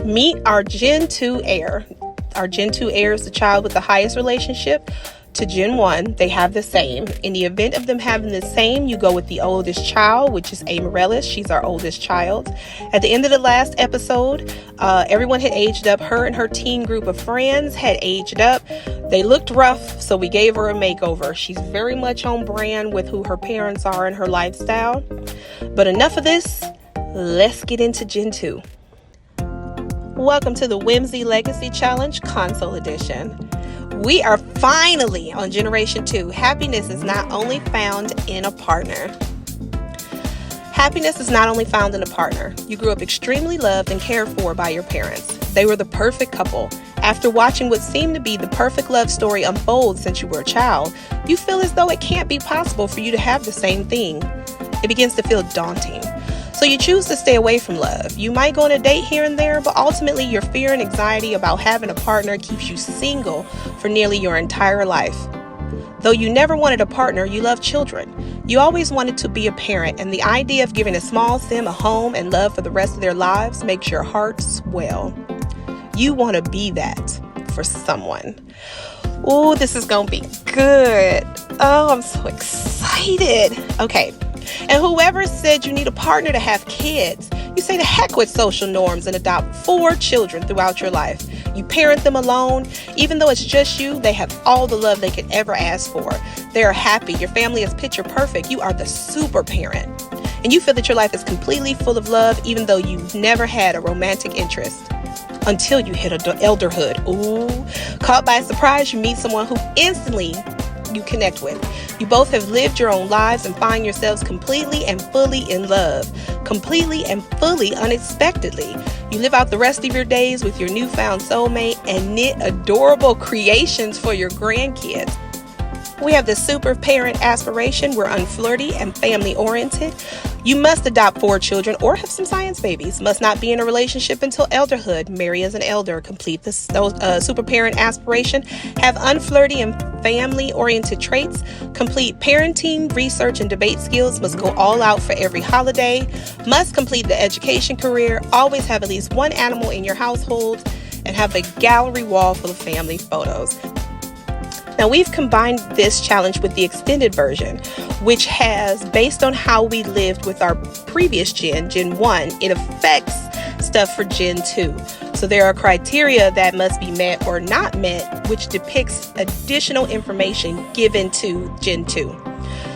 Meet our Gen 2 heir. Our Gen 2 heir is the child with the highest relationship to Gen 1. They have the same. In the event of them having the same, you go with the oldest child, which is Amaryllis. She's our oldest child. At the end of the last episode, everyone had aged up. Her and her teen group of friends had aged up. They looked rough, so we gave her a makeover. She's very much on brand with who her parents are and her lifestyle. But enough of this. Let's get into Gen 2. Welcome to the Whimsy Legacy Challenge Console Edition. We are finally on Generation 2. Happiness is not only found in a partner. Happiness is not only found in a partner. You grew up extremely loved and cared for by your parents. They were the perfect couple. After watching what seemed to be the perfect love story unfold since you were a child, you feel as though it can't be possible for you to have the same thing. It begins to feel daunting. So you choose to stay away from love. You might go on a date here and there, but ultimately your fear and anxiety about having a partner keeps you single for nearly your entire life. Though you never wanted a partner, you love children. You always wanted to be a parent, and the idea of giving a small sim a home and love for the rest of their lives makes your heart swell. You want to be that for someone. Oh, this is going to be good. Oh, I'm so excited. Okay. And whoever said you need a partner to have kids, you say the heck with social norms and adopt 4 children throughout your life. You parent them alone. Even though it's just you, they have all the love they could ever ask for. They are happy. Your family is picture perfect. You are the super parent. And you feel that your life is completely full of love, even though you've never had a romantic interest. Until you hit elderhood. Ooh. Caught by surprise, you meet someone who instantly you connect with. You both have lived your own lives and find yourselves completely and fully in love. Completely and fully unexpectedly. You live out the rest of your days with your newfound soulmate and knit adorable creations for your grandkids. We have the super parent aspiration. We're unflirty and family oriented. You must adopt 4 children or have some science babies. Must not be in a relationship until elderhood. Marry as an elder. Complete the super parent aspiration. Have unflirty and family oriented traits. Complete parenting, research, and debate skills. Must go all out for every holiday. Must complete the education career. Always have at least 1 animal in your household. And have a gallery wall full of family photos. Now, we've combined this challenge with the extended version, which has, based on how we lived with our previous Gen 1, it affects stuff for Gen 2. So there are criteria that must be met or not met, which depicts additional information given to Gen 2.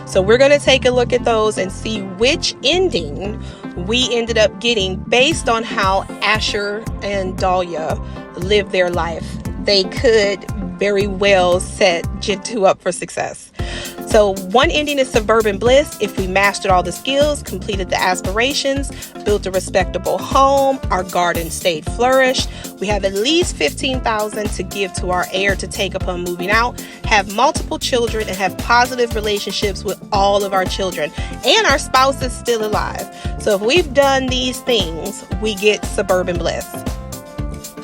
So we're going to take a look at those and see which ending we ended up getting based on how Asher and Dahlia lived their life. They could very well set Gen 2 up for success. So one ending is suburban bliss. If we mastered all the skills, completed the aspirations, built a respectable home, our garden stayed flourished, we have at least $15,000 to give to our heir to take upon moving out, have multiple children, and have positive relationships with all of our children, and our spouse is still alive. So if we've done these things, we get suburban bliss.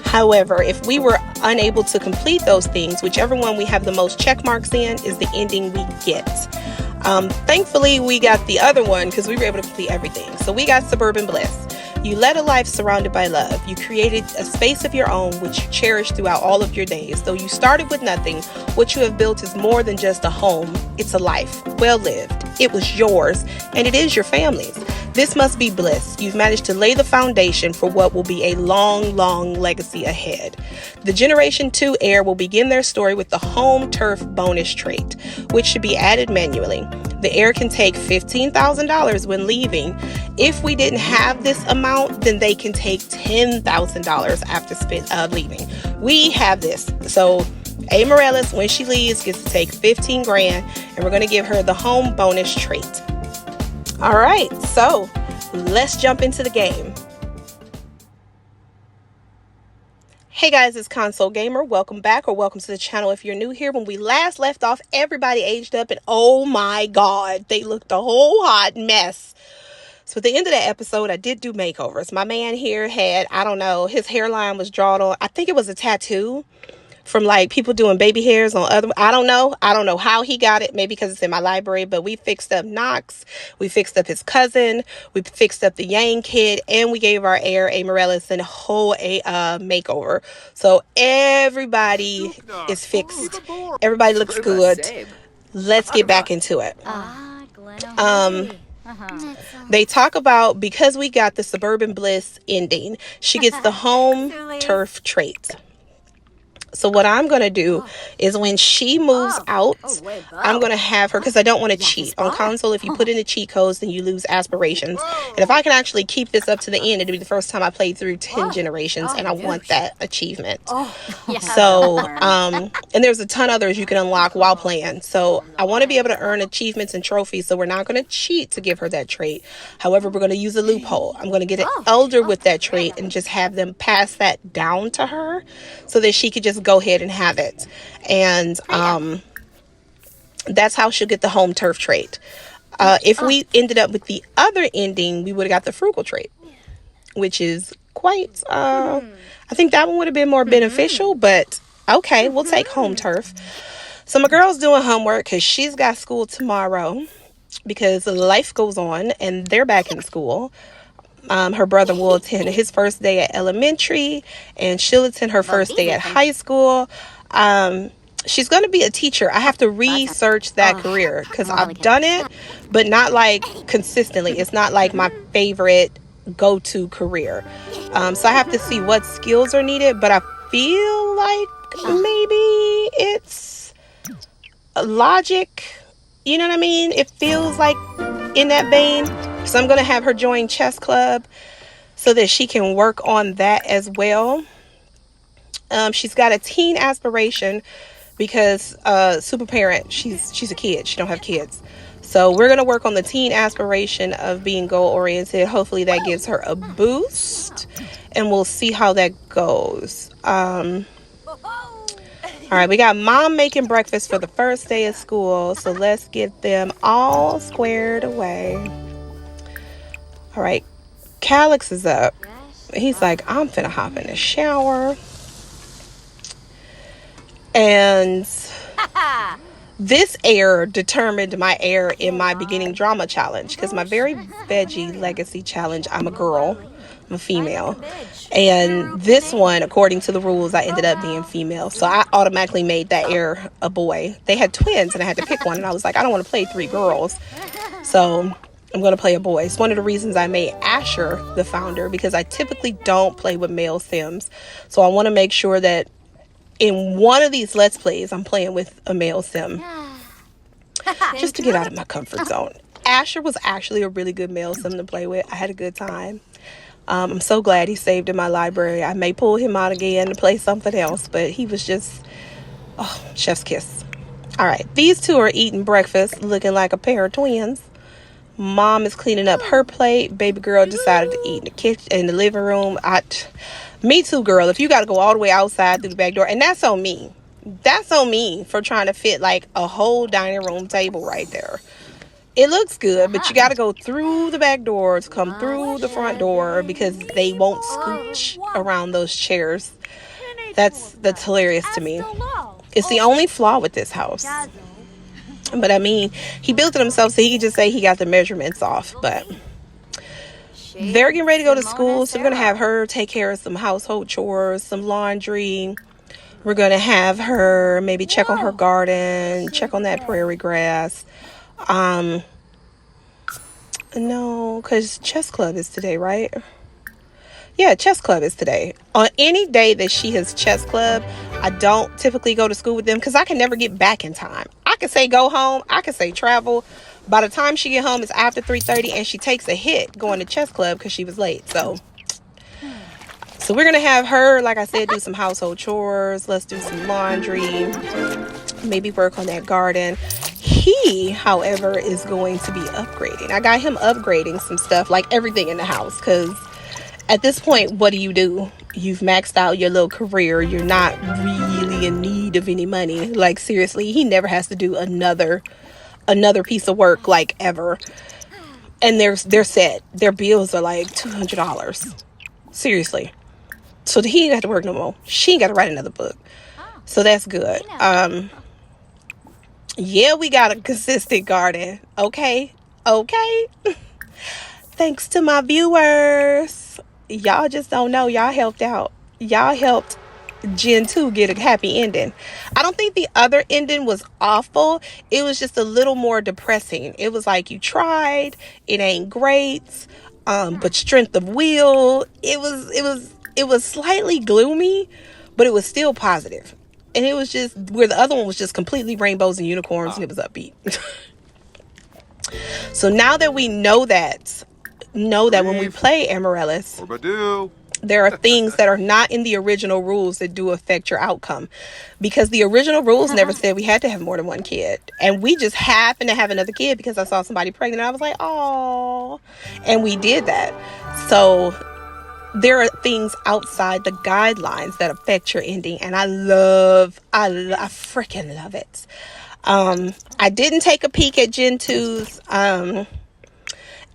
However, if we were unable to complete those things, whichever one we have the most check marks in is the ending we get. Thankfully, we got the other one because we were able to complete everything. So we got suburban bliss. You led a life surrounded by love. You created a space of your own, which you cherished throughout all of your days. Though you started with nothing, what you have built is more than just a home. It's a life, well lived. It was yours, and it is your family's. This must be bliss. You've managed to lay the foundation for what will be a long, long legacy ahead. The Generation 2 heir will begin their story with the home turf bonus trait, which should be added manually. The heir can take $15,000 when leaving. If we didn't have this amount, then they can take $10,000 after leaving. We have this. So Amaryllis, when she leaves, gets to take $15,000, and we're going to give her the home bonus trait. All right, so let's jump into the game. Hey guys, it's Console Gamer. Welcome back, or welcome to the channel if you're new here. When we last left off, everybody aged up, and oh my god, they looked a whole hot mess. So at the end of that episode, I did do makeovers. My man here had, I don't know, his hairline was drawn on, I think it was a tattoo from like people doing baby hairs on other. I don't know how he got it. Maybe because it's in my library. But we fixed up Knox. We fixed up his cousin. We fixed up the Yang kid, and we gave our heir a Morellis and a whole makeover. So everybody is fixed. Everybody looks good. Let's get back into it. They talk about, because we got the Suburban Bliss ending, she gets the home turf trait. So what I'm going to do is when she moves out, I'm going to have her, because I don't want to cheat. On console, if you put in the cheat codes, then you lose aspirations. And if I can actually keep this up to the end, it'll be the first time I played through 10 generations, and I want that achievement. So, and there's a ton others you can unlock while playing. So I want to be able to earn achievements and trophies, so we're not going to cheat to give her that trait. However, we're going to use a loophole. I'm going to get an elder with that trait and just have them pass that down to her so that she could just go ahead and have it. And that's how she'll get the home turf trait. If we ended up with the other ending, we would have got the frugal trait, which is quite I think that one would have been more beneficial, but okay, we'll take home turf. So my girl's doing homework because she's got school tomorrow, because life goes on and they're back in school. Her brother will attend his first day at elementary, and she'll attend her first day at high school. She's going to be a teacher. I have to research that career because I've done it, but not like consistently. It's not like my favorite go-to career. So I have to see what skills are needed, but I feel like maybe it's logic. You know what I mean? It feels like in that vein. So I'm going to have her join chess club so that she can work on that as well. She's got a teen aspiration because super parent, she's a kid. She don't have kids. So we're going to work on the teen aspiration of being goal oriented. Hopefully that gives her a boost, and we'll see how that goes. All right, we got mom making breakfast for the first day of school. So let's get them all squared away. All right, Calix is up. He's like, I'm finna hop in the shower. And this heir determined my heir in my beginning drama challenge, because my very veggie legacy challenge, I'm a girl. I'm a female. And this one, according to the rules, I ended up being female. So I automatically made that heir a boy. They had twins and I had to pick one. And I was like, I don't want to play 3 girls. So I'm going to play a boy. It's one of the reasons I made Asher the founder, because I typically don't play with male sims. So I want to make sure that in one of these Let's Plays, I'm playing with a male sim. Just to get out of my comfort zone. Asher was actually a really good male sim to play with. I had a good time. I'm so glad he saved in my library. I may pull him out again to play something else, but he was just, chef's kiss. All right, these two are eating breakfast, looking like a pair of twins. Mom is cleaning up her plate. Baby girl decided to eat in the kitchen, in the living room. Me too, girl. If you got to go all the way outside through the back door, and that's on me. That's on me for trying to fit like a whole dining room table right there. It looks good, but you got to go through the back door to come through the front door, because they won't scooch around those chairs. That's hilarious to me. It's the only flaw with this house. But I mean, he built it himself, so he could just say he got the measurements off. But they're getting ready to go to school, so we're going to have her take care of some household chores, some laundry. We're going to have her maybe check on her garden, check on that prairie grass. No, because chess club is today, right? Yeah, chess club is today. On any day that she has chess club, I don't typically go to school with them because I can never get back in time. I can say go home, I can say travel. By the time she get home, it's after 3:30, and she takes a hit going to chess club because she was late. So we're gonna have her, like I said, do some household chores. Let's do some laundry, maybe work on that garden. He, however, is going to be upgrading. I got him upgrading some stuff, like everything in the house, because at this point, what do? You've maxed out your little career. You're not really in need of any money. Like, seriously, he never has to do another piece of work, like, ever. And they're set. Their bills are like $200. Seriously. So he ain't got to work no more. She ain't got to write another book. So that's good. Yeah, we got a consistent garden. Okay. Thanks to my viewers. Y'all just don't know. Y'all helped out. Y'all helped Gen 2 get a happy ending. I don't think the other ending was awful. It was just a little more depressing. It was like, you tried, it ain't great, but strength of will. It was slightly gloomy, but it was still positive. And it was just where the other one was just completely rainbows and unicorns, and it was upbeat. So now that we know that when we play Amaryllis, there are things that are not in the original rules that do affect your outcome, because the original rules never said we had to have more than one kid, and we just happened to have another kid because I saw somebody pregnant and I was like, oh, and we did that. So there are things outside the guidelines that affect your ending, and I freaking love it. I didn't take a peek at Gen 2's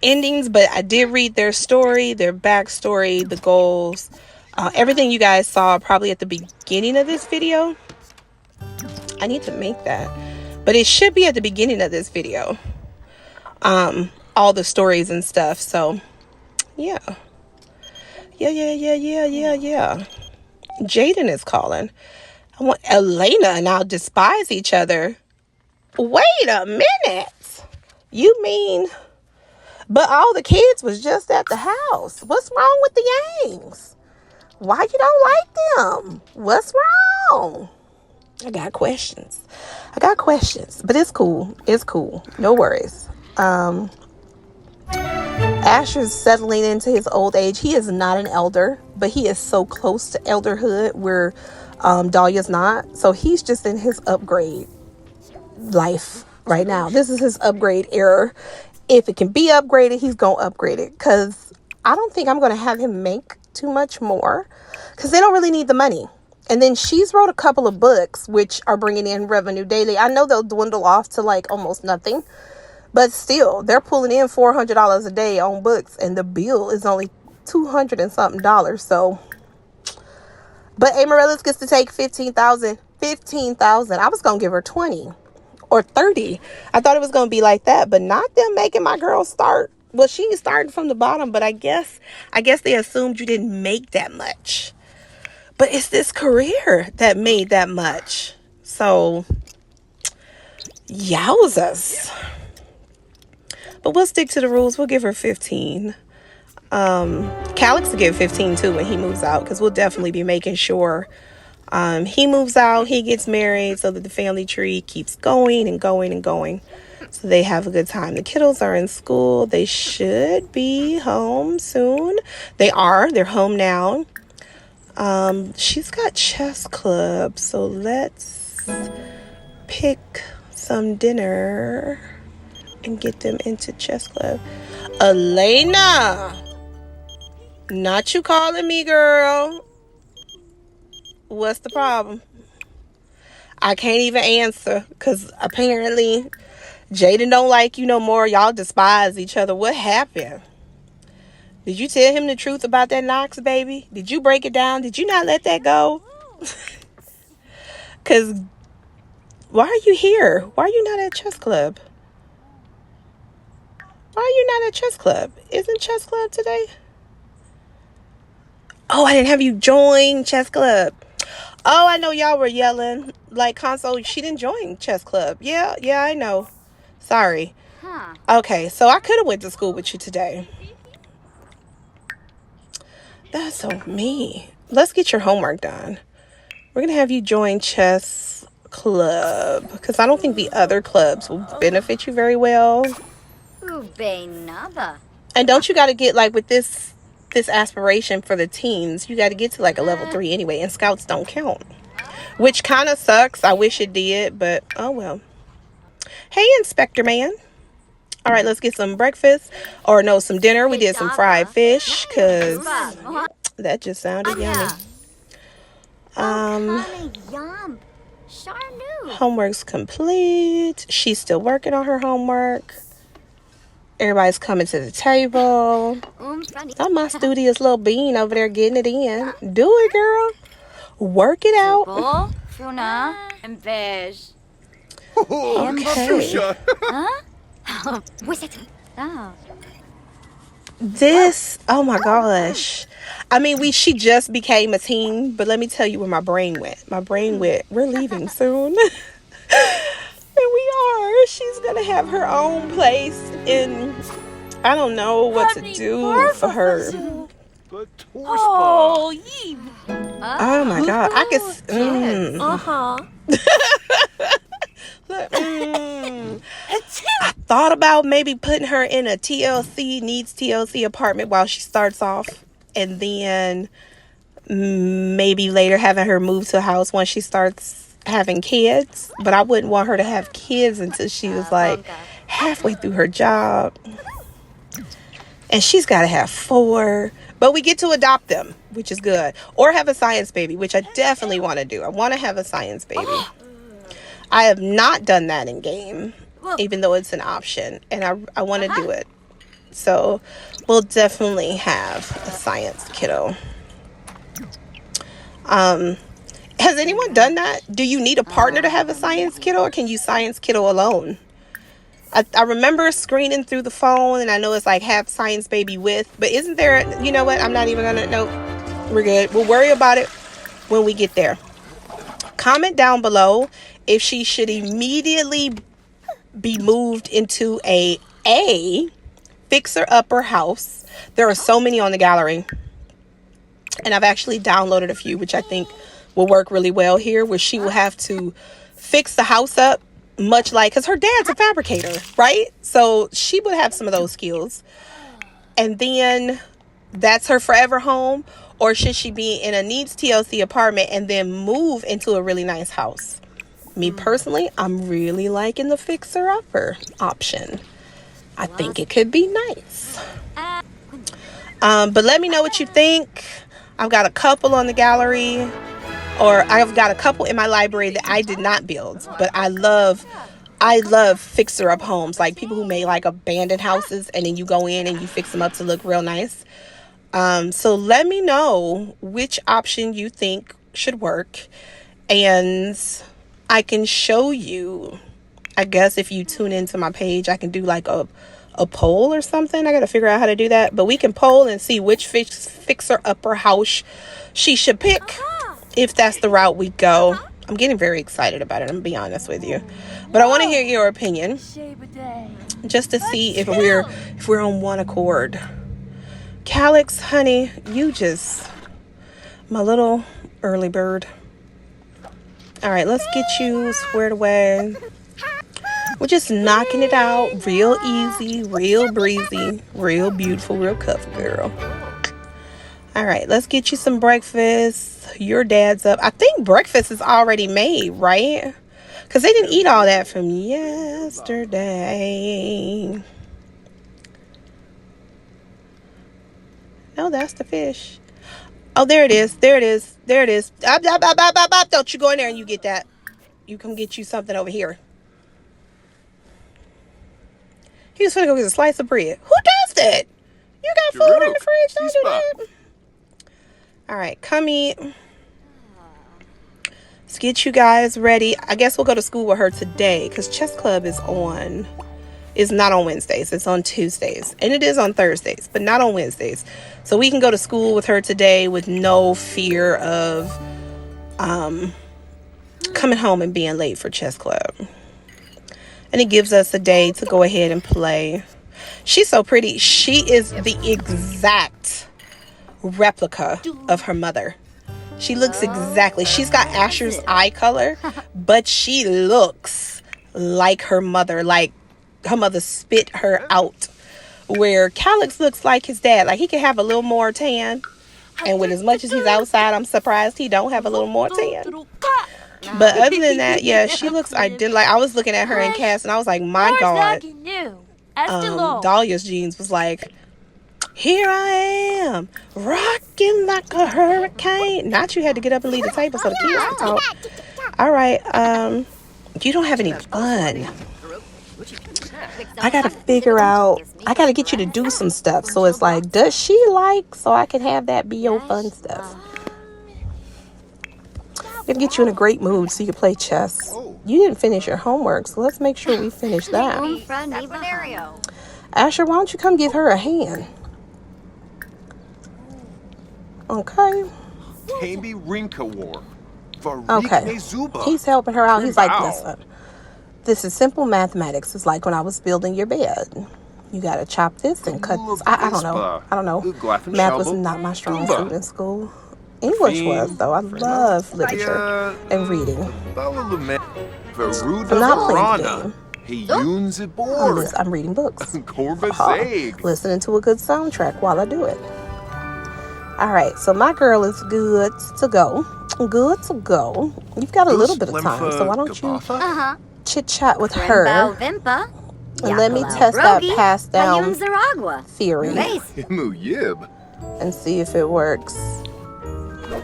endings, but I did read their story, their backstory, the goals, everything you guys saw probably at the beginning of this video. I need to make that, but it should be at the beginning of this video. All the stories and stuff. So yeah. Jaden is calling. I want Elena and I'll despise each other. Wait a minute. You mean, but all the kids was just at the house. What's wrong with the Yangs? Why you don't like them? What's wrong? I got questions. But it's cool. No worries. Asher's settling into his old age. He is not an elder, but he is so close to elderhood where Dahlia's not. So he's just in his upgrade life right now. This is his upgrade era. If it can be upgraded, he's going to upgrade it, because I don't think I'm going to have him make too much more, because they don't really need the money. And then she's wrote a couple of books which are bringing in revenue daily. I know they'll dwindle off to like almost nothing, but still, they're pulling in $400 a day on books, and the bill is only $200 and something. So, but Amaryllis gets to take $15,000. I was gonna give her 20 or 30. I thought it was gonna be like that, but not them making my girl start. Well, she started from the bottom, but I guess they assumed you didn't make that much. But it's this career that made that much. So, yowzas. But we'll stick to the rules. We'll give her 15. Calix will get 15 too when he moves out, because we'll definitely be making sure he moves out, he gets married, so that the family tree keeps going and going and going, so they have a good time. The kiddos are in school. They should be home soon. They're home now. She's got chess club, so let's pick some dinner and get them into chess club. Elena, not you calling me, girl. What's the problem? I can't even answer, because apparently Jaden don't like you no more. Y'all despise each other. What happened? Did you tell him the truth about that Knox baby? Did you break it down? Did you not let that go? Because why are you here? Why are you not at chess club? Why are you not at chess club? Isn't chess club today? Oh, I didn't have you join chess club. Oh, I know y'all were yelling like Console. She didn't join chess club. Yeah, I know. Sorry. Okay, so I could have went to school with you today. That's so mean. Let's get your homework done. We're going to have you join chess club, because I don't think the other clubs will benefit you very well. And don't you got to get, like, with this aspiration for the teens, you got to get to like a level 3 anyway, and scouts don't count, which kind of sucks. I wish it did, but oh well. Hey, Inspector Man. All right, let's get some breakfast, or no, some dinner. We did some fried fish, because that just sounded yummy. Homework's complete. She's still working on her homework. Everybody's coming to the table. I'm my studious little bean over there getting it in. Do it, girl. Work it out. Funa and Beige. Okay. Huh? What's it? Oh. This, oh my gosh. I mean, she just became a teen, but let me tell you where my brain went. My brain went, we're leaving soon. And we are. She's gonna have her own place, and I don't know what to do for her. Oh, Oh my god, I could. I thought about maybe putting her in a needs TLC apartment while she starts off, and then maybe later having her move to a house once she starts having kids. But I wouldn't want her to have kids until she was like halfway through her job, and she's got to have 4. But we get to adopt them, which is good, or have a science baby, which I definitely want to do. I want to have a science baby. I have not done that in game, even though it's an option, and I want to do it. So we'll definitely have a science kiddo. Has anyone done that? Do you need a partner to have a science kiddo, or can you science kiddo alone? I remember screening through the phone, and I know it's like have science baby with, but isn't there, you know what? I'm not even gonna, nope, we're good. We'll worry about it when we get there. Comment down below if she should immediately be moved into a fixer-upper house. There are so many on the gallery, and I've actually downloaded a few, which I think will work really well here, where she will have to fix the house up, much like, because her dad's a fabricator, right? So she would have some of those skills. And then that's her forever home. Or should she be in a needs TLC apartment and then move into a really nice house? Me personally, I'm really liking the fixer-upper option. I think it could be nice. But let me know what you think. I've got a couple on the gallery, or I've got a couple in my library that I did not build, but I love fixer-up homes, like people who made like abandoned houses, and then you go in and you fix them up to look real nice. So let me know which option you think should work, and I can show you. I guess if you tune into my page, I can do like a poll or something. I gotta figure out how to do that, but we can poll and see which fixer-upper house she should pick, if that's the route we go. I'm getting very excited about it, I'm gonna be honest with you, but I want to hear your opinion just to see if we're on one accord. Calyx, honey, you just my little early bird. All right, let's get you squared away. We're just knocking it out real easy, real breezy, real beautiful, real cuff girl. All right, let's get you some breakfast. Your dad's up. I think breakfast is already made, right? Because they didn't eat all that from yesterday. No, that's the fish. Oh, there it is. There it is. There it is. Don't you go in there and you get that. You come get you something over here. He was finna go get a slice of bread. Who does that? You got food in the fridge. Don't do that. All right, come eat. Let's get you guys ready. I guess we'll go to school with her today, because chess club is not on Wednesdays. It's on Tuesdays, and it is on Thursdays, but not on Wednesdays. So we can go to school with her today with no fear of coming home and being late for chess club. And it gives us a day to go ahead and play. She's so pretty. She is the exact replica of her mother. She looks exactly. She's got Asher's eye color, but she looks like her mother. Like her mother spit her out. Where Calyx looks like his dad. Like he can have a little more tan. And with as much as he's outside, I'm surprised he don't have a little more tan. But other than that, yeah, she looks identical. Like I was looking at her in cast, and I was like, my God. Dahlia's jeans was like, here I am, rocking like a hurricane. Not you had to get up and leave the table so the kids could talk. All right, you don't have any fun. I gotta figure out. I gotta get you to do some stuff. So it's like, does she like? So I can have that be your fun stuff. I'm gonna get you in a great mood so you can play chess. You didn't finish your homework, so let's make sure we finish that. Asher, why don't you come give her a hand? Okay. Okay. He's helping her out. He's like, listen, this is simple mathematics. It's like when I was building your bed. You gotta chop this and cut this. I don't know. Math was not my strong suit in school. English was, though. I love literature and reading. I'm not playing the game. I'm reading books. Listening to a good soundtrack while I do it. Alright, so my girl is good to go. Good to go. You've got a little bit of time, so why don't you chit-chat with her. And let me test that pass down theory and see if it works.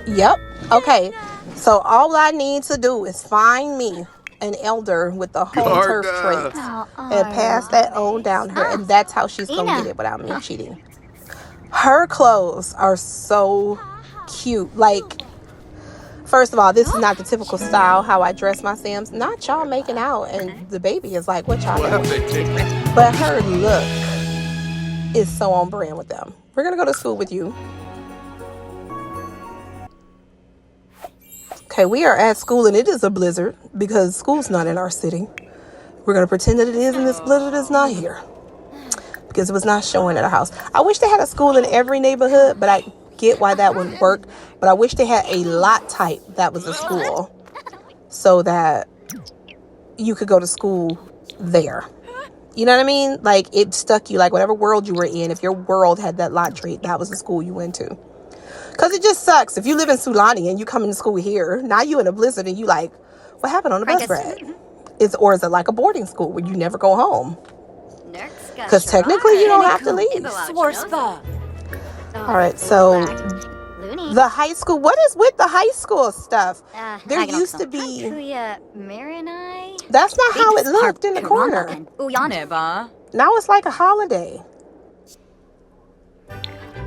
Yep. Okay. So all I need to do is find me an elder with the whole turf trait and pass that on down her. And that's how she's going to get it without me cheating. Her clothes are so cute. Like, first of all, this is not the typical style how I dress my Sims. Not y'all making out and the baby is like, what y'all doing? But her look is so on brand with them. We're going to go to school with you. Okay, we are at school and it is a blizzard because school's not in our city. We're going to pretend that it is and this blizzard is not here because it was not showing at our house. I wish they had a school in every neighborhood, but I get why that wouldn't work. But I wish they had a lot type that was a school so that you could go to school there. You know what I mean? Like, it stuck you, like, whatever world you were in, if your world had that lot trait, that was the school you went to. Because it just sucks. If you live in Sulani and you come into school here, now you in a blizzard and you like, what happened on the bus ride? Or is it like a boarding school where you never go home? Because technically you don't have to leave. All right, so the high school, what is with the high school stuff? There used to be... That's not how it looked in the corner. Now it's like a holiday.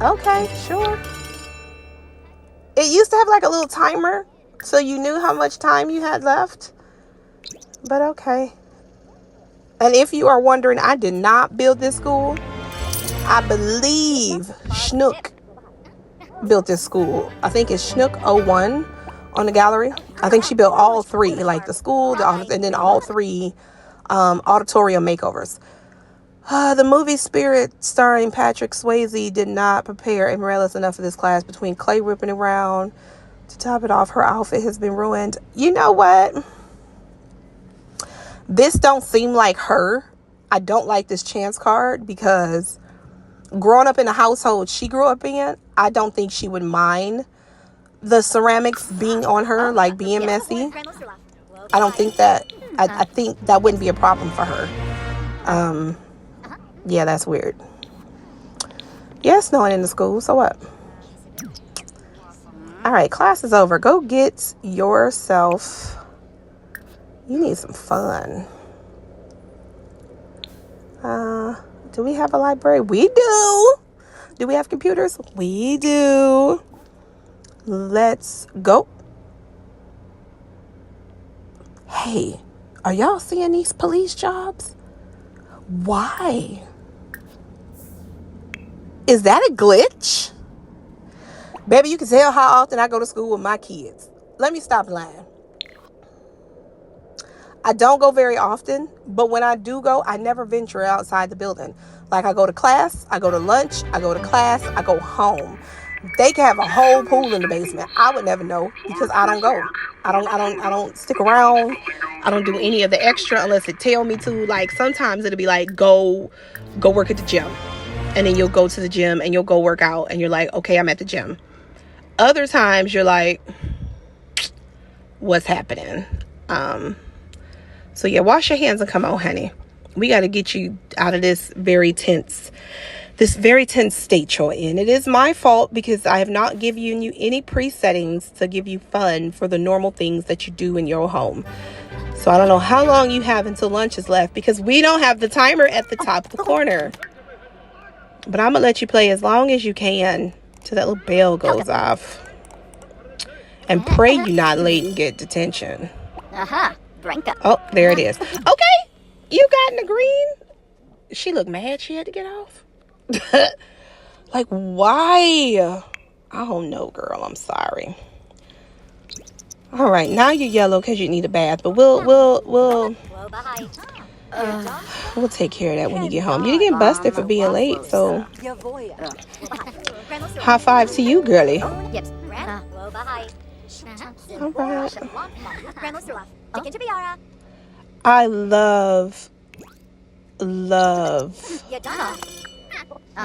Okay, sure. It used to have like a little timer so you knew how much time you had left. But okay. And if you are wondering, I did not build this school. I believe Schnook built this school. I think it's Schnook01 on the gallery. I think she built all three, like the school, the office, and then all three auditorium makeovers. The movie Spirit, starring Patrick Swayze, did not prepare Amaryllis enough for this class. Between Clay ripping around, to top it off, her outfit has been ruined. You know what? This don't seem like her. I don't like this chance card because growing up in the household she grew up in, I don't think she would mind the ceramics being on her, like being messy. I don't think that, I think that wouldn't be a problem for her. Yeah, that's weird. Yeah, it's snowing in the school, so what? All right, class is over. Go get yourself, you need some fun. Do we have a library? We do. Do we have computers? We do. Let's go. Hey, are y'all seeing these police jobs? Why? Is that a glitch? Baby, you can tell how often I go to school with my kids. Let me stop lying. I don't go very often, but when I do go, I never venture outside the building. Like, I go to class, I go to lunch, I go to class, I go home. They can have a whole pool in the basement. I would never know because I don't go. I don't stick around. I don't do any of the extra unless it tell me to. Like, sometimes it'll be like, go work at the gym. And then you'll go to the gym and you'll go work out and you're like, okay, I'm at the gym. Other times you're like, what's happening? So yeah, wash your hands and come on, honey. We got to get you out of this very tense state you're in. It is my fault because I have not given you any pre-settings to give you fun for the normal things that you do in your home. So I don't know how long you have until lunch is left because we don't have the timer at the top of the corner. But I'm going to let you play as long as you can till that little bell goes off. And pray you're not late and get detention. Aha, Branka. Oh, there it is. Okay, you got in the green. She looked mad she had to get off. Like, why? I don't know, girl. I'm sorry. All right, now you're yellow because you need a bath, but we'll take care of that when you get home. You didn't get busted for being late, so high five to you, girlie. All right. I love the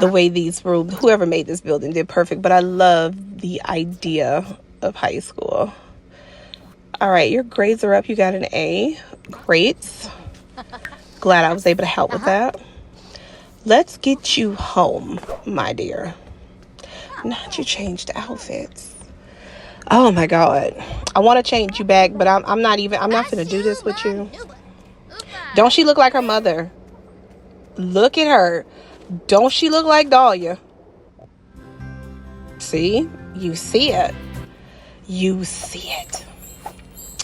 way these rooms, whoever made this building did perfect, but I love the idea of high school. All right, your grades are up. You got an A. Great. Glad I was able to help with that. Let's get you home, my dear. Not you changed outfits. Oh my God. I want to change you back, but I'm not gonna do this with you. Don't she look like her mother? Look at her. Don't she look like Dahlia? See? You see it. You see it.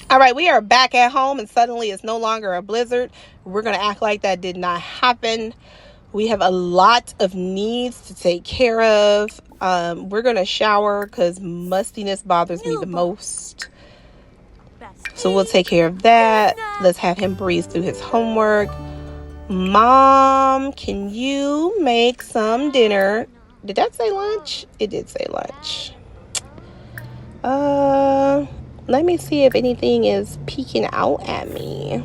All right, we are back at home, and suddenly it's no longer a blizzard. We're going to act like that did not happen. We have a lot of needs to take care of. We're going to shower because mustiness bothers me the most. So we'll take care of that. Let's have him breeze through his homework. Mom, can you make some dinner? Did that say lunch? It did say lunch. Let me see if anything is peeking out at me.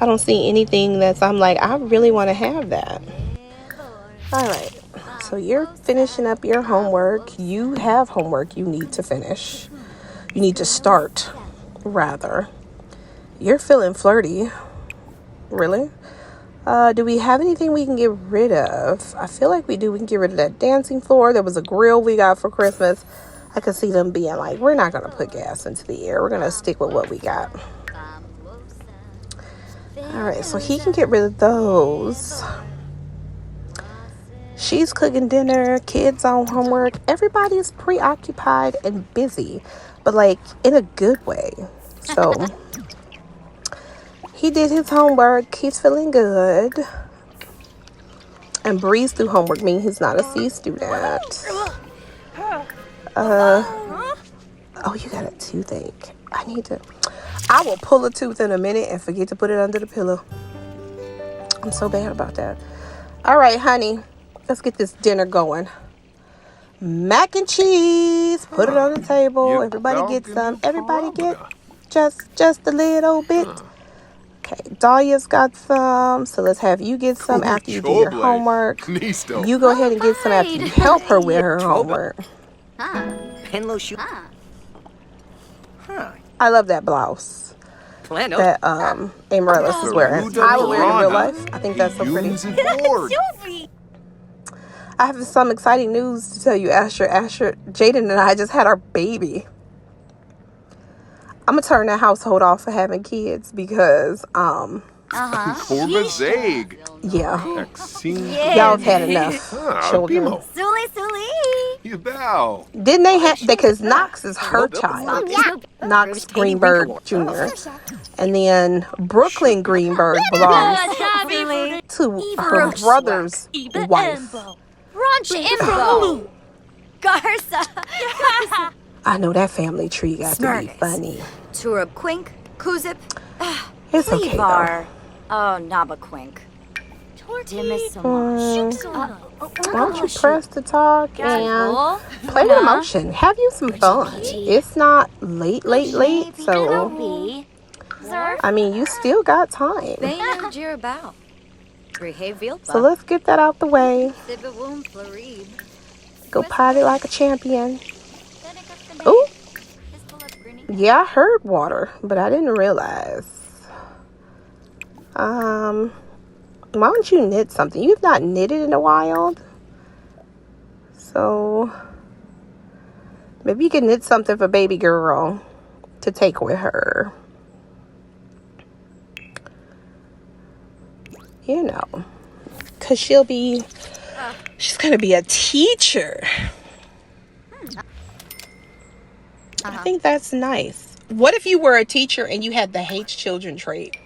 I don't see anything I'm like, I really want to have that. All right. So you're finishing up your homework. You have homework you need to finish. You need to start, rather. You're feeling flirty. Really? Do we have anything we can get rid of? I feel like we do. We can get rid of that dancing floor. There was a grill we got for Christmas. I could see them being like, we're not going to put gas into the air. We're going to stick with what we got. All right, so he can get rid of those. She's cooking dinner. Kids on homework. Everybody's preoccupied and busy, but like in a good way. So he did his homework. He's feeling good. And breeze through homework means he's not a C student. Oh, you got a toothache. I will pull a tooth in a minute and forget to put it under the pillow. I'm so bad about that. All right, honey, let's get this dinner going. Mac and cheese. Put it on the table. Everybody get some. Everybody get just a little bit. Okay, Dahlia's got some, so let's have you get some after you do your homework. You go ahead and get some after you help her with her homework. I love that blouse that Amaryllis is wearing. I would wear it in real life. I think that's so pretty. I have some exciting news to tell you, Asher. Jaden and I just had our baby. I'm gonna turn that household off for having kids because yeah. Y'all have had enough children. Didn't they have, because Knox is her child. Knox Greenberg Jr. And then Brooklyn Greenberg belongs to her brother's wife. I know that family tree got to be funny. Turab Quink, Kuzip. It's okay though. Oh, Nabaquink. Why don't you press to talk and play with emotion? Have you some fun. It's not late, so I mean, you still got time. So let's get that out the way. Go potty like a champion. Ooh. Yeah, I heard water, but I didn't realize. Why don't you knit something? You've not knitted in a while. So maybe you can knit something for baby girl to take with her. You know, because she's going to be a teacher. I think that's nice. What if you were a teacher and you had the hates children trait?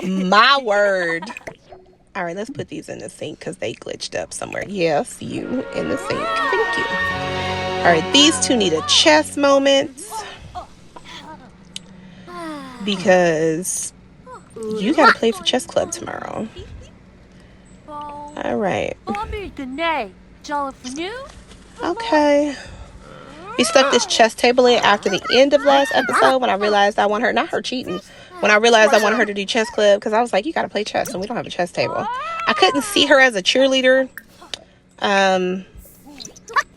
My word. All right, let's put these in the sink because they glitched up somewhere. Yes, you in the sink. Thank you. All right, these two need a chess moment because you got to play for chess club tomorrow. All right. Okay. We stuck this chess table in after the end of last episode when I realized I want her, not her cheating, when I realized I wanted her to do chess club because I was like, you got to play chess and we don't have a chess table. I couldn't see her as a cheerleader.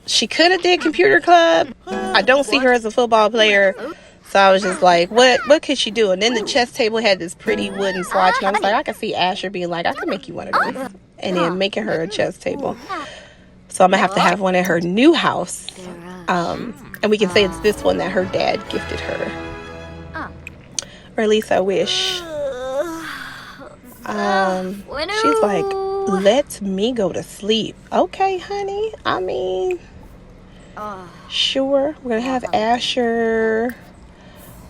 She could have did computer club. I don't see her as a football player. So I was just like, what could she do? And then the chess table had this pretty wooden swatch. And I was like, I could see Asher being like, I could make you one of those. And then making her a chess table. So I'm going to have one at her new house. And we can say it's this one that her dad gifted her. Or at least I wish. She's like, let me go to sleep. Okay, honey. I mean, sure. We're going to have Asher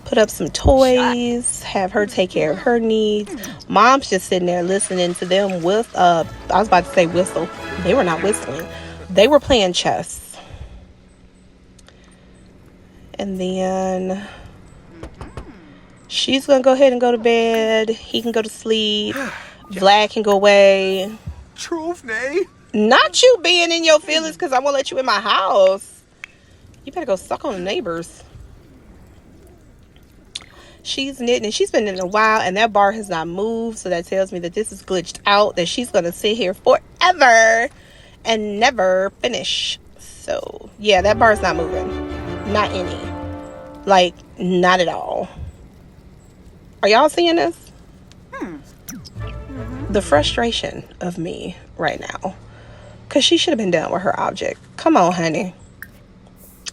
put up some toys, have her take care of her needs. Mom's just sitting there listening to them I was about to say whistle. They were not whistling. They were playing chess. And then she's going to go ahead and go to bed. He can go to sleep. Vlad can go away. Not you being in your feelings because I won't let you in my house. You better go suck on the neighbors. She's knitting and she's been knitting a while and that bar has not moved. So that tells me that this is glitched out, that she's going to sit here forever and never finish. So yeah, that bar's not moving. Not any. Like, not at all. Are y'all seeing this? The frustration of me right now. Because she should have been done with her object. Come on, honey.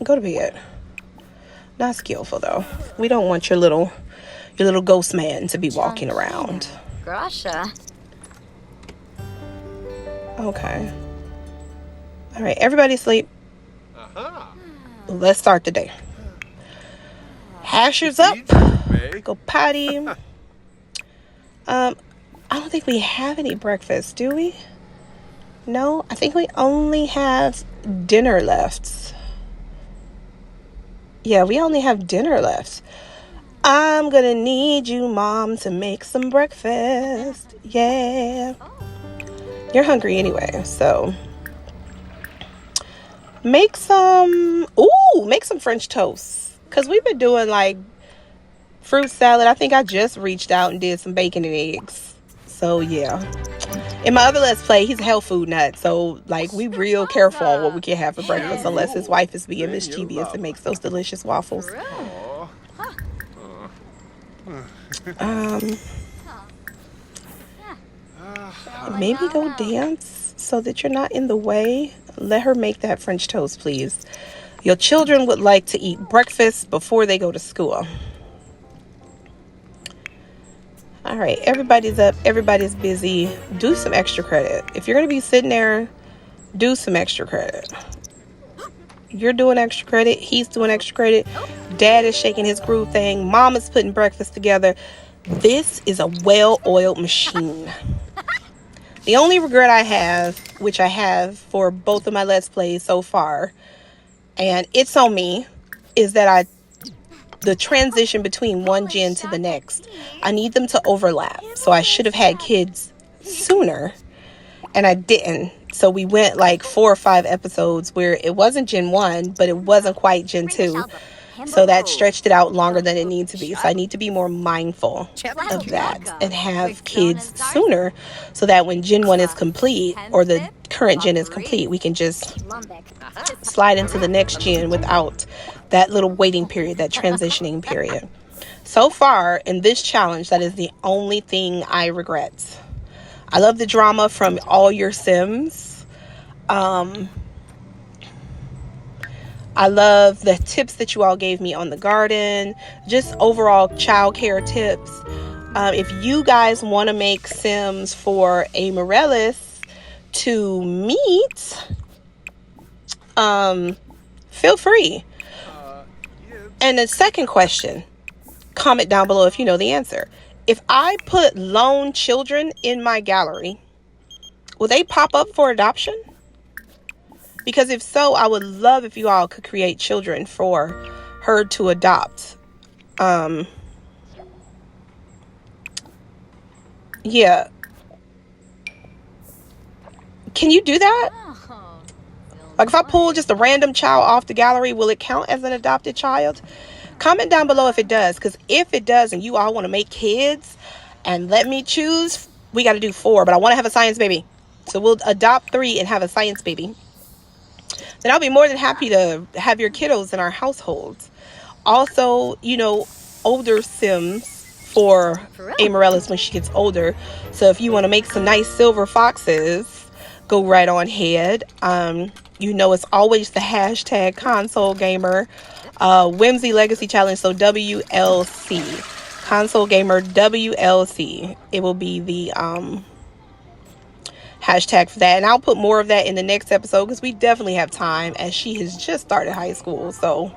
Go to bed. Not skillful, though. We don't want your little ghost man to be walking around. Grasha. Okay. All right, everybody sleep. Let's start the day. Asher's up. Go potty. I don't think we have any breakfast, do we? No, I think we only have dinner left. Yeah, we only have dinner left. I'm gonna need you, Mom, to make some breakfast. Yeah. You're hungry anyway, so make some French toast. Because we've been doing like fruit salad. I think I just reached out and did some bacon and eggs. So yeah. In my other Let's Play, he's a health food nut. So like we real careful on what we can have for breakfast unless his wife is being mischievous and makes those delicious waffles. Maybe go dance so that you're not in the way. Let her make that French toast, please. Your children would like to eat breakfast before they go to school. All right, everybody's up. Everybody's busy. Do some extra credit. If you're going to be sitting there, do some extra credit. You're doing extra credit. He's doing extra credit. Dad is shaking his groove thing. Mom is putting breakfast together. This is a well-oiled machine. The only regret I have, which I have for both of my Let's Plays so far, and it's on me, is that the transition between one gen to the next, I need them to overlap. So I should have had kids sooner, and I didn't. So we went like 4 or 5 episodes where it wasn't Gen 1, but it wasn't quite Gen 2. So that stretched it out longer than it needs to be. So I need to be more mindful of that and have kids sooner so that when Gen 1 is complete or the current gen is complete, we can just slide into the next gen without that little waiting period, that transitioning period. So far in this challenge, that is the only thing I regret. I love the drama from all your Sims. I love the tips that you all gave me on the garden, just overall childcare tips. If you guys want to make Sims for a Morellis to meet, feel free. And the second question, comment down below if you know the answer. If I put lone children in my gallery, will they pop up for adoption? Because if so, I would love if you all could create children for her to adopt. Yeah. Can you do that? Like if I pull just a random child off the gallery, will it count as an adopted child? Comment down below if it does. Because if it does and you all want to make kids and let me choose, we got to do 4. But I want to have a science baby. So we'll adopt 3 and have a science baby. Then I'll be more than happy to have your kiddos in our households. Also, you know, older Sims for Amaryllis when she gets older. So if you want to make some nice silver foxes, go right on ahead. You know, it's always the hashtag ConsoleGamer Whimsy Legacy Challenge. So WLC, ConsoleGamer WLC. It will be the hashtag for that, and I'll put more of that in the next episode because we definitely have time as she has just started high school. So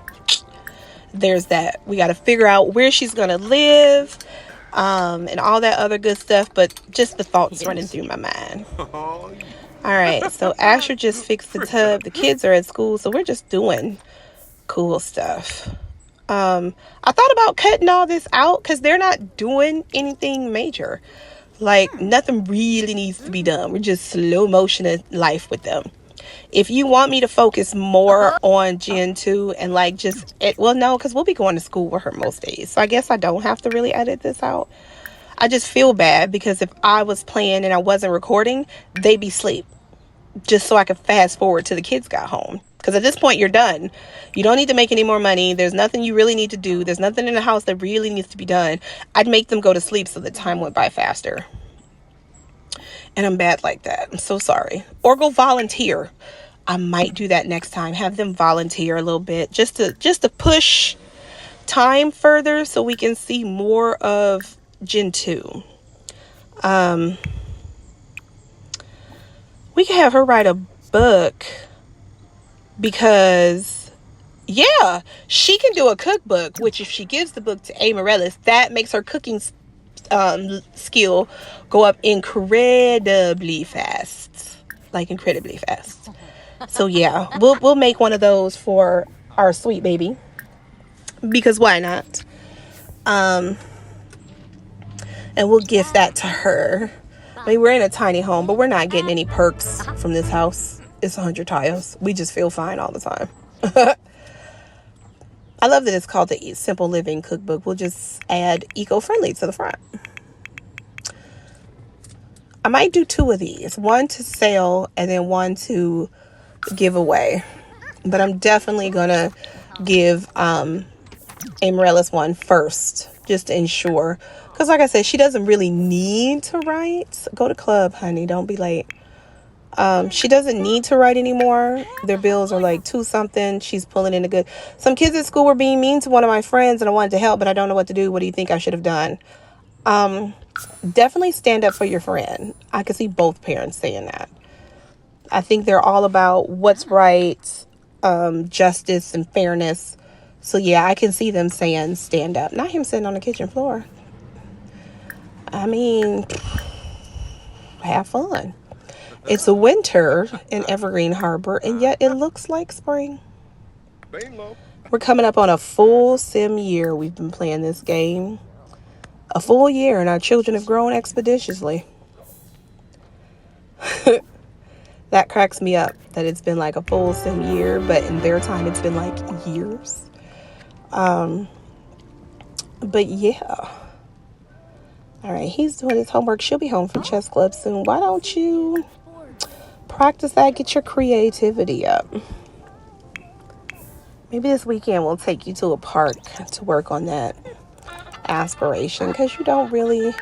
there's that. We got to figure out where she's gonna live and all that other good stuff, but just the thoughts running through my mind. All right, so Asher just fixed the tub. The kids are at school, so we're just doing cool stuff. I thought about cutting all this out because they're not doing anything major. Like, nothing really needs to be done. We're just slow motion life with them. If you want me to focus more on Gen 2 and like just, well, no, because we'll be going to school with her most days. So I guess I don't have to really edit this out. I just feel bad because if I was playing and I wasn't recording, they'd be asleep. Just so I could fast forward till the kids got home. Because at this point, you're done. You don't need to make any more money. There's nothing you really need to do. There's nothing in the house that really needs to be done. I'd make them go to sleep so the time went by faster. And I'm bad like that. I'm so sorry. Or go volunteer. I might do that next time. Have them volunteer a little bit. Just to push time further so we can see more of Gen 2. We can have her write a book. Because, yeah, she can do a cookbook, which if she gives the book to Amaryllis, that makes her cooking skill go up incredibly fast. Like, incredibly fast. So, yeah, we'll make one of those for our sweet baby. Because why not? And we'll gift that to her. I mean, we're in a tiny home, but we're not getting any perks from this house. It's 100 tiles. We just feel fine all the time. I love that it's called the Simple Living Cookbook. We'll just add eco-friendly to the front. I might do 2 of these. One to sell and then one to give away. But I'm definitely going to give Amaryllis one first. Just to ensure. Because like I said, she doesn't really need to write. Go to club, honey. Don't be late. She doesn't need to write anymore. Their bills are like 2 something. She's pulling in a good. Some kids at school were being mean to one of my friends and I wanted to help, but I don't know what to do. What do you think I should have done? Definitely stand up for your friend. I could see both parents saying that. I think they're all about what's right, justice and fairness. So yeah, I can see them saying stand up. Not him sitting on the kitchen floor. I mean, have fun. It's a winter in Evergreen Harbor, and yet it looks like spring. We're coming up on a full sim year. We've been playing this game. A full year, and our children have grown expeditiously. That cracks me up, that it's been like a full sim year, but in their time, it's been like years. But yeah. All right, he's doing his homework. She'll be home from chess club soon. Why don't you practice that, get your creativity up? Maybe this weekend we'll take you to a park to work on that aspiration, because you don't really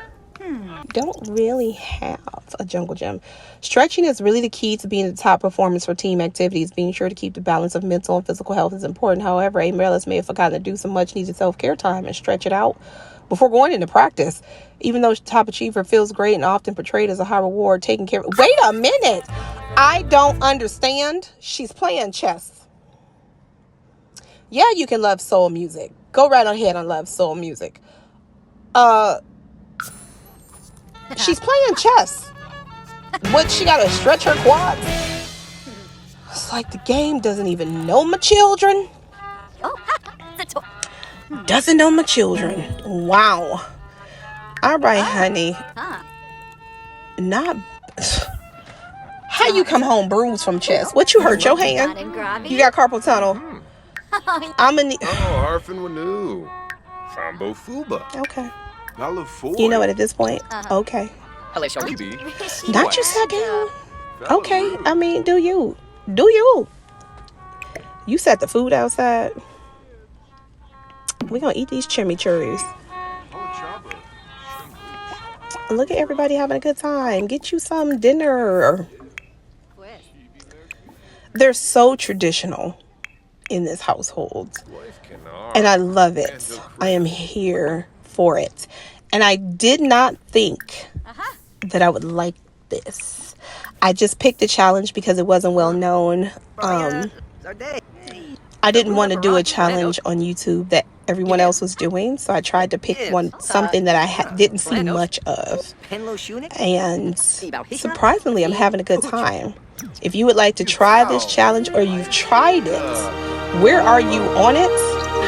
have a jungle gym. Stretching is really the key to being the top performance for team activities. Being sure to keep the balance of mental and physical health is important. However, Amaryllis may have forgotten to do some much needed self-care time and stretch it out before going into practice. Even though top achiever feels great and often portrayed as a high reward, taking care. Wait a minute. I don't understand. She's playing chess. Yeah, you can love soul music. Go right ahead and love soul music. She's playing chess. What, she gotta stretch her quads? It's like the game doesn't even know my children. Doesn't know my children. Wow. All right, honey. Not... How you come home bruised from chess? What, you hurt your hand? You got carpal tunnel. I'm gonna need... Harfin Wanu. Fambo Fuba. Okay. Nalafoy. You know what, at this point? Okay. Maybe. Not you second. Okay. I mean, do you. Do you. You set the food outside. We're gonna eat these chimichurris. Look at everybody having a good time. Get you some dinner. They're so traditional in this household. And I love it. I am here for it. And I did not think that I would like this. I just picked the challenge because it wasn't well known. I didn't want to do a challenge on YouTube that everyone else was doing, so I tried to pick something that I didn't see much of. And surprisingly, I'm having a good time. If you would like to try this challenge, or you've tried it, where are you on it?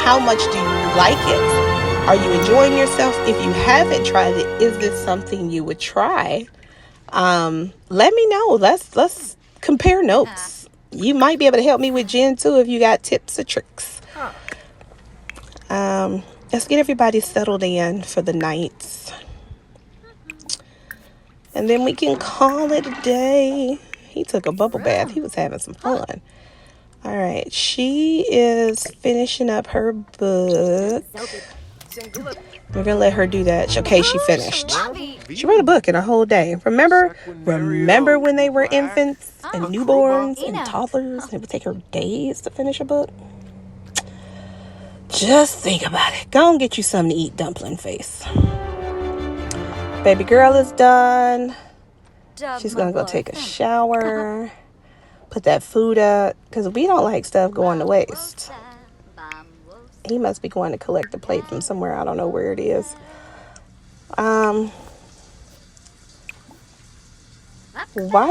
How much do you like it? Are you enjoying yourself? If you haven't tried it, is this something you would try? Let me know. Let's compare notes. You might be able to help me with Jen too if you got tips or tricks. Let's get everybody settled in for the night, and then we can call it a day. He took a bubble bath. He was having some fun. All right, she is finishing up her book. We're gonna let her do that. Okay, she finished. She wrote a book in a whole day. Remember when they were infants and newborns and toddlers, and it would take her days to finish a book? Just think about it. Go and get you something to eat, dumpling face. Baby girl is done. She's gonna go take a shower. Put that food up, because we don't like stuff going to waste. He must be going to collect the plate from somewhere. I don't know where it is. Why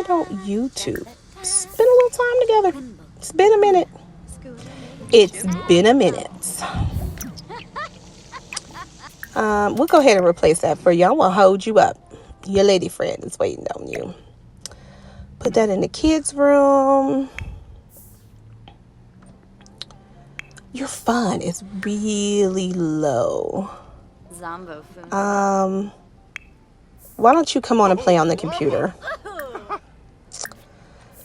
don't you two spend a little time together? It's been a minute. It's been a minute. We'll go ahead and replace that for you. I'm going to hold you up. Your lady friend is waiting on you. Put that in the kids' room. Your fun is really low. Why don't you come on and play on the computer?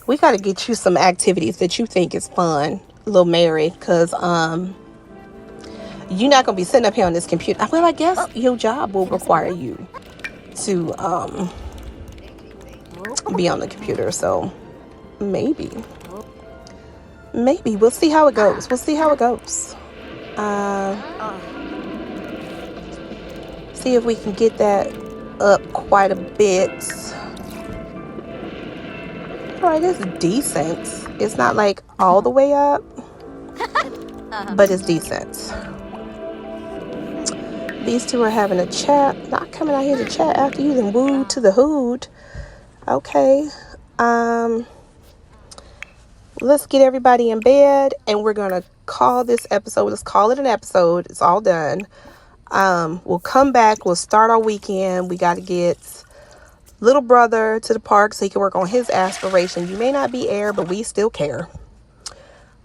We got to get you some activities that you think is fun, little Mary, because you're not going to be sitting up here on this computer. Well, I guess your job will require you to be on the computer, so maybe we'll see how it goes. See if we can get that up quite a bit. All right, it's decent. It's not like all the way up, but it's decent. These two are having a chat. Not coming out here to chat after you then wooed to the hood. Okay. Let's get everybody in bed, and we're gonna call this episode. Let's call it an episode. It's all done. We'll come back. We'll start our weekend. We got to get little brother to the park so he can work on his aspiration. You may not be heir, but we still care.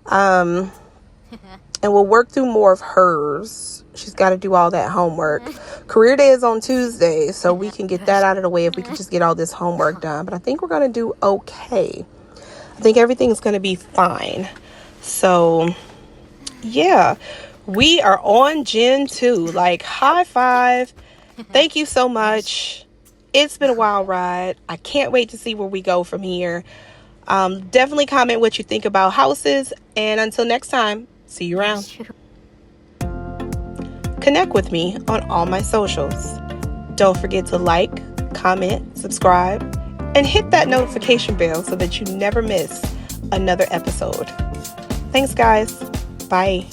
And we'll work through more of hers. She's got to do all that homework. Career day is on Tuesday, so we can get that out of the way if we can just get all this homework done. But I think we're going to do okay. I think everything's going to be fine. So, yeah. We are on Gen 2. Like, high five. Thank you so much. It's been a wild ride. I can't wait to see where we go from here. Definitely comment what you think about houses. And until next time, see you around. Connect with me on all my socials. Don't forget to like, comment, subscribe, and hit that notification bell so that you never miss another episode. Thanks, guys. Bye.